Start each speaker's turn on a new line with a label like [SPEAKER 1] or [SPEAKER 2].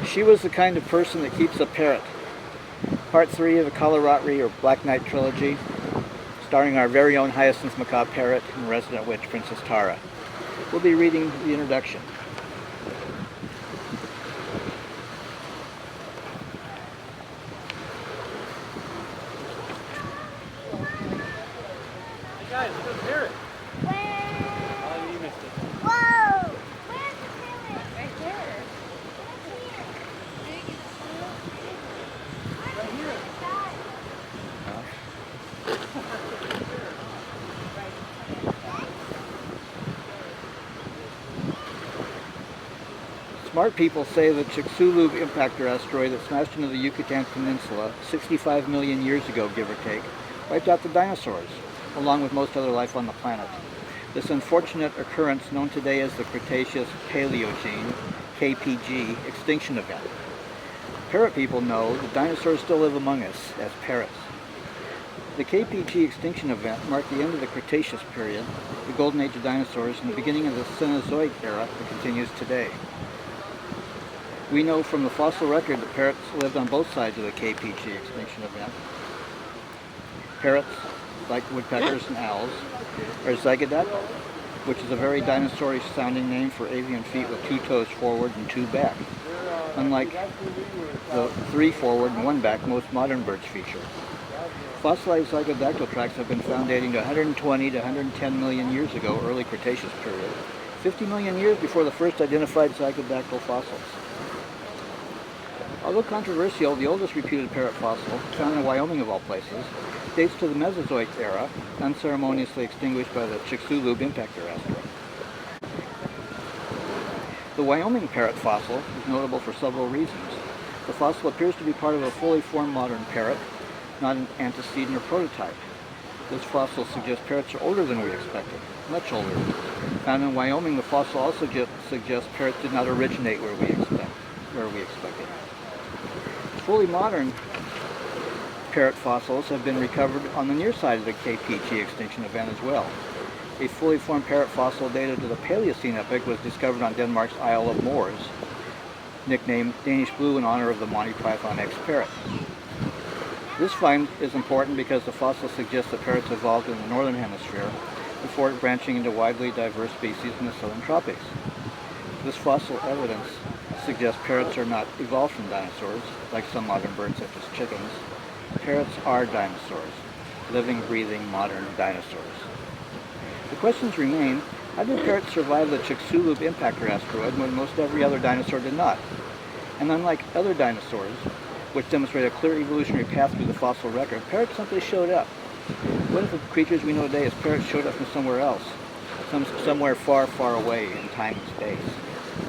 [SPEAKER 1] She was the kind of person that keeps a parrot. Part 3 of the Kālarātri or Black Knight Trilogy, starring our very own Hyacinth Macabre Parrot and resident witch, Princess Tara. We'll be reading the introduction.
[SPEAKER 2] Hey guys, look at the parrot.
[SPEAKER 3] Where?
[SPEAKER 2] Oh, you missed it.
[SPEAKER 3] Whoa! Where's the parrot? Right there.
[SPEAKER 2] Right here.
[SPEAKER 1] Smart people say the Chicxulub impactor asteroid that smashed into the Yucatan Peninsula 65 million years ago, give or take, wiped out the dinosaurs, along with most other life on the planet. This unfortunate occurrence, known today as the Cretaceous Paleogene, KPG, extinction event. Parrot people know that dinosaurs still live among us as parrots. The KPG extinction event marked the end of the Cretaceous period, the golden age of dinosaurs, and the beginning of the Cenozoic era that continues today. We know from the fossil record that parrots lived on both sides of the KPG extinction event. Parrots, like woodpeckers and owls, are zygodactyl, which is a very dinosaurish sounding name for avian feet with 2 toes forward and 2 back, unlike the 3 forward and 1 back most modern birds feature. Fossilized zygodactyl tracks have been found dating to 120 to 110 million years ago, early Cretaceous period, 50 million years before the first identified zygodactyl fossils. Although controversial, the oldest reputed parrot fossil, found in Wyoming of all places, dates to the Mesozoic era, unceremoniously extinguished by the Chicxulub impactor asteroid. The Wyoming parrot fossil is notable for several reasons. The fossil appears to be part of a fully formed modern parrot, not an antecedent or prototype. This fossil suggests parrots are older than we expected, much older. Found in Wyoming, the fossil also suggests parrots did not originate where we expected. Fully modern parrot fossils have been recovered on the near side of the KPG extinction event as well. A fully formed parrot fossil dated to the Paleocene epoch was discovered on Denmark's Isle of Moors, nicknamed Danish Blue in honor of the Monty Python X parrot. This find is important because the fossil suggests that parrots evolved in the northern hemisphere before branching into widely diverse species in the southern tropics. This fossil evidence suggests parrots are not evolved from dinosaurs, like some modern birds such as chickens. Parrots are dinosaurs, living, breathing, modern dinosaurs. The questions remain, how did parrots survive the Chicxulub impactor asteroid when most every other dinosaur did not? And unlike other dinosaurs, which demonstrate a clear evolutionary path through the fossil record, parrots simply showed up. What if the creatures we know today as parrots showed up from somewhere else, somewhere far, far away in time and space?